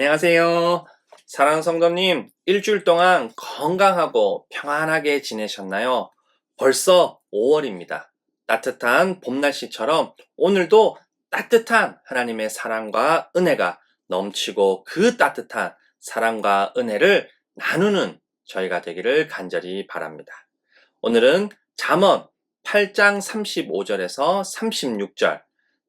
안녕하세요. 사랑하는 성도님, 일주일 동안 건강하고 평안하게 지내셨나요? 벌써 5월입니다. 따뜻한 봄 날씨처럼 오늘도 따뜻한 하나님의 사랑과 은혜가 넘치고 그 따뜻한 사랑과 은혜를 나누는 저희가 되기를 간절히 바랍니다. 오늘은 잠언 8장 35절에서 36절,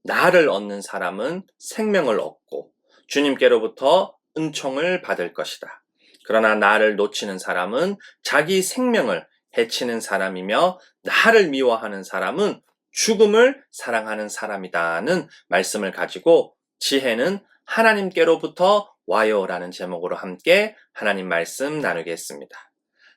나를 얻는 사람은 생명을 얻고 주님께로부터 은총을 받을 것이다. 그러나 나를 놓치는 사람은 자기 생명을 해치는 사람이며 나를 미워하는 사람은 죽음을 사랑하는 사람이다는 말씀을 가지고 지혜는 하나님께로부터 와요라는 제목으로 함께 하나님 말씀 나누겠습니다.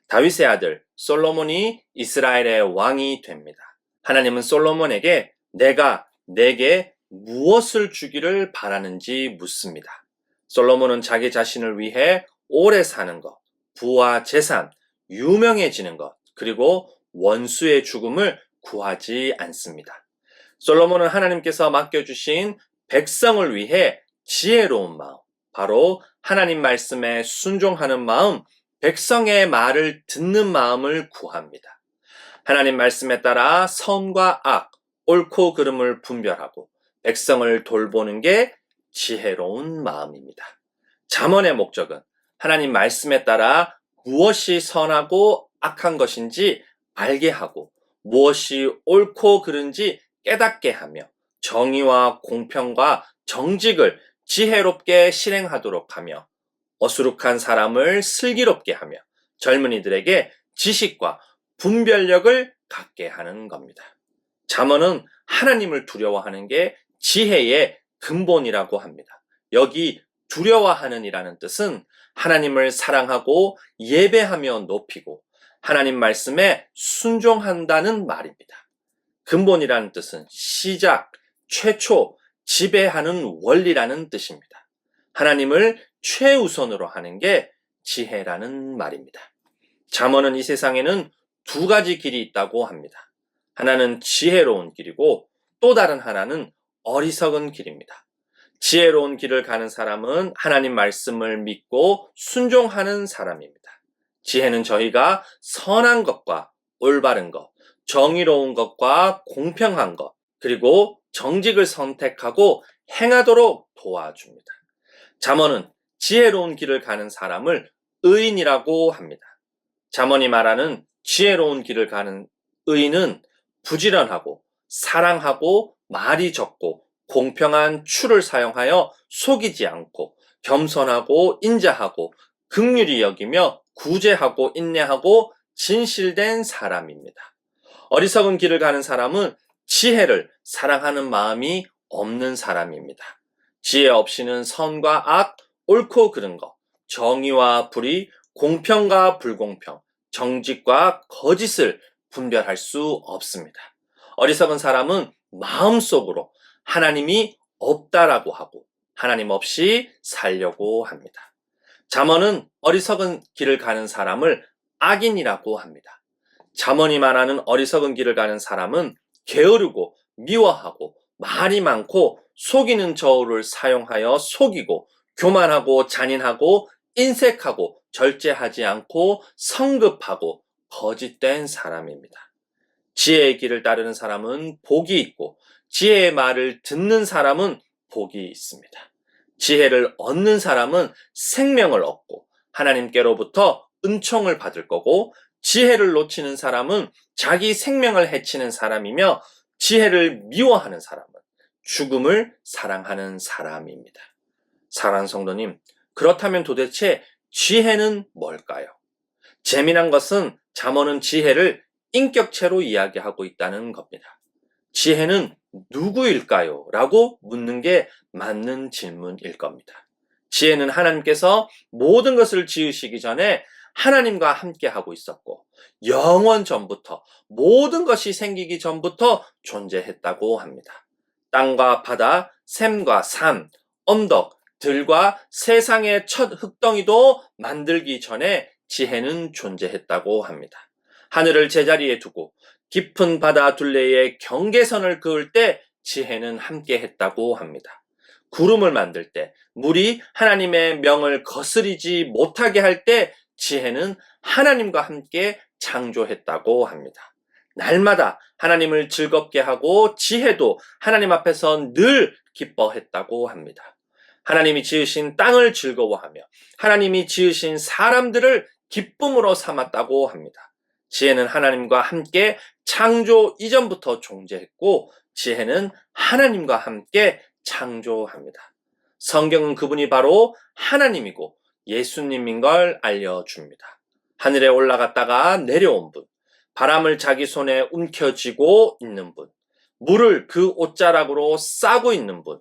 다윗의 아들 솔로몬이 이스라엘의 왕이 됩니다. 하나님은 솔로몬에게 내가 내게 무엇을 주기를 바라는지 묻습니다. 솔로몬은 자기 자신을 위해 오래 사는 것, 부와 재산, 유명해지는 것, 그리고 원수의 죽음을 구하지 않습니다. 솔로몬은 하나님께서 맡겨주신 백성을 위해 지혜로운 마음, 바로 하나님 말씀에 순종하는 마음, 백성의 말을 듣는 마음을 구합니다. 하나님 말씀에 따라 선과 악, 옳고 그름을 분별하고 백성을 돌보는 게 지혜로운 마음입니다. 잠언의 목적은 하나님 말씀에 따라 무엇이 선하고 악한 것인지 알게 하고 무엇이 옳고 그른지 깨닫게 하며 정의와 공평과 정직을 지혜롭게 실행하도록 하며 어수룩한 사람을 슬기롭게 하며 젊은이들에게 지식과 분별력을 갖게 하는 겁니다. 잠언은 하나님을 두려워하는 게 지혜의 근본이라고 합니다. 여기 두려워하는 이라는 뜻은 하나님을 사랑하고 예배하며 높이고 하나님 말씀에 순종한다는 말입니다. 근본이라는 뜻은 시작, 최초, 지배하는 원리라는 뜻입니다. 하나님을 최우선으로 하는 게 지혜라는 말입니다. 잠언은 이 세상에는 두 가지 길이 있다고 합니다. 하나는 지혜로운 길이고 또 다른 하나는 어리석은 길입니다. 지혜로운 길을 가는 사람은 하나님 말씀을 믿고 순종하는 사람입니다. 지혜는 저희가 선한 것과 올바른 것, 정의로운 것과 공평한 것, 그리고 정직을 선택하고 행하도록 도와줍니다. 잠언은 지혜로운 길을 가는 사람을 의인이라고 합니다. 잠언이 말하는 지혜로운 길을 가는 의인은 부지런하고 사랑하고 말이 적고 공평한 추를 사용하여 속이지 않고 겸손하고 인자하고 긍휼히 여기며 구제하고 인내하고 진실된 사람입니다. 어리석은 길을 가는 사람은 지혜를 사랑하는 마음이 없는 사람입니다. 지혜 없이는 선과 악, 옳고 그른 것, 정의와 불의, 공평과 불공평, 정직과 거짓을 분별할 수 없습니다. 어리석은 사람은 마음속으로 하나님이 없다라고 하고 하나님 없이 살려고 합니다. 잠언은 어리석은 길을 가는 사람을 악인이라고 합니다. 잠언이 말하는 어리석은 길을 가는 사람은 게으르고 미워하고 말이 많고 속이는 저울을 사용하여 속이고 교만하고 잔인하고 인색하고 절제하지 않고 성급하고 거짓된 사람입니다. 지혜의 길을 따르는 사람은 복이 있고 지혜의 말을 듣는 사람은 복이 있습니다. 지혜를 얻는 사람은 생명을 얻고 하나님께로부터 은총을 받을 거고 지혜를 놓치는 사람은 자기 생명을 해치는 사람이며 지혜를 미워하는 사람은 죽음을 사랑하는 사람입니다. 사랑하는 성도님, 그렇다면 도대체 지혜는 뭘까요? 재미난 것은 잠언은 지혜를 인격체로 이야기하고 있다는 겁니다. 지혜는 누구일까요? 라고 묻는 게 맞는 질문일 겁니다. 지혜는 하나님께서 모든 것을 지으시기 전에 하나님과 함께 하고 있었고 영원 전부터 모든 것이 생기기 전부터 존재했다고 합니다. 땅과 바다, 샘과 산, 언덕, 들과 세상의 첫 흙덩이도 만들기 전에 지혜는 존재했다고 합니다. 하늘을 제자리에 두고 깊은 바다 둘레에 경계선을 그을 때 지혜는 함께 했다고 합니다. 구름을 만들 때, 물이 하나님의 명을 거스리지 못하게 할 때 지혜는 하나님과 함께 창조했다고 합니다. 날마다 하나님을 즐겁게 하고 지혜도 하나님 앞에서 늘 기뻐했다고 합니다. 하나님이 지으신 땅을 즐거워하며 하나님이 지으신 사람들을 기쁨으로 삼았다고 합니다. 지혜는 하나님과 함께 창조 이전부터 존재했고 지혜는 하나님과 함께 창조합니다. 성경은 그분이 바로 하나님이고 예수님인 걸 알려줍니다. 하늘에 올라갔다가 내려온 분, 바람을 자기 손에 움켜쥐고 있는 분, 물을 그 옷자락으로 싸고 있는 분,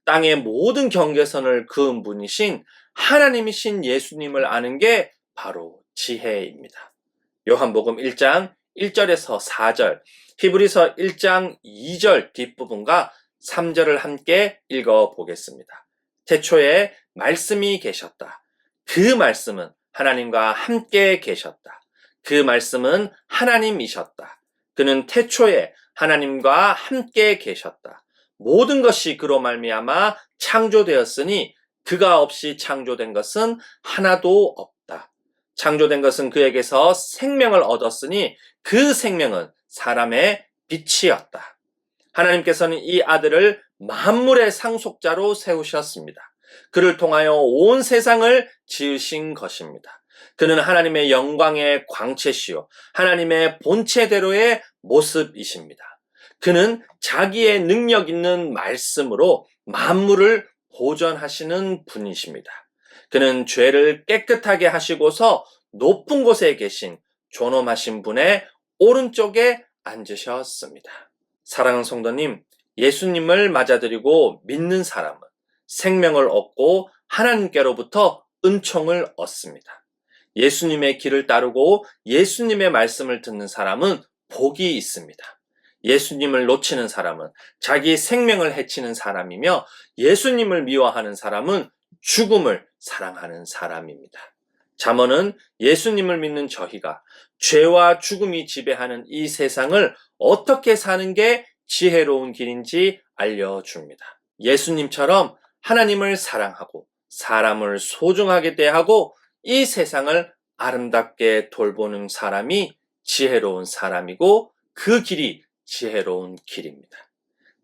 땅의 모든 경계선을 그은 분이신 하나님이신 예수님을 아는 게 바로 지혜입니다. 요한복음 1장 1절에서 4절, 히브리서 1장 2절 뒷부분과 3절을 함께 읽어보겠습니다. 태초에 말씀이 계셨다. 그 말씀은 하나님과 함께 계셨다. 그 말씀은 하나님이셨다. 그는 태초에 하나님과 함께 계셨다. 모든 것이 그로 말미암아 창조되었으니 그가 없이 창조된 것은 하나도 없다. 창조된 것은 그에게서 생명을 얻었으니 그 생명은 사람의 빛이었다. 하나님께서는 이 아들을 만물의 상속자로 세우셨습니다. 그를 통하여 온 세상을 지으신 것입니다. 그는 하나님의 영광의 광채시요 하나님의 본체대로의 모습이십니다. 그는 자기의 능력 있는 말씀으로 만물을 보존하시는 분이십니다. 그는 죄를 깨끗하게 하시고서 높은 곳에 계신 존엄하신 분의 오른쪽에 앉으셨습니다. 사랑하는 성도님, 예수님을 맞아들이고 믿는 사람은 생명을 얻고 하나님께로부터 은총을 얻습니다. 예수님의 길을 따르고 예수님의 말씀을 듣는 사람은 복이 있습니다. 예수님을 놓치는 사람은 자기 생명을 해치는 사람이며 예수님을 미워하는 사람은 죽음을 사랑하는 사람입니다. 잠언은 예수님을 믿는 저희가 죄와 죽음이 지배하는 이 세상을 어떻게 사는 게 지혜로운 길인지 알려줍니다. 예수님처럼 하나님을 사랑하고 사람을 소중하게 대하고 이 세상을 아름답게 돌보는 사람이 지혜로운 사람이고 그 길이 지혜로운 길입니다.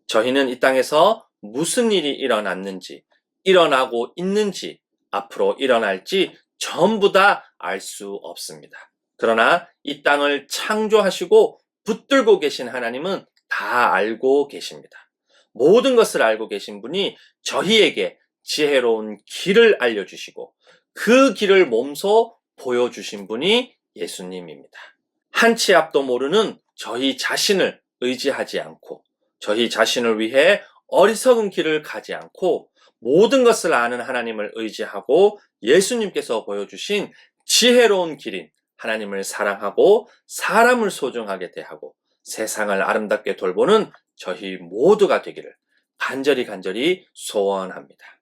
저희는 이 땅에서 무슨 일이 일어났는지, 일어나고 있는지, 앞으로 일어날지 전부 다 알 수 없습니다. 그러나 이 땅을 창조하시고 붙들고 계신 하나님은 다 알고 계십니다. 모든 것을 알고 계신 분이 저희에게 지혜로운 길을 알려주시고 그 길을 몸소 보여주신 분이 예수님입니다. 한 치 앞도 모르는 저희 자신을 의지하지 않고 저희 자신을 위해 어리석은 길을 가지 않고 모든 것을 아는 하나님을 의지하고 예수님께서 보여주신 지혜로운 길인 하나님을 사랑하고 사람을 소중하게 대하고 세상을 아름답게 돌보는 저희 모두가 되기를 간절히 소원합니다.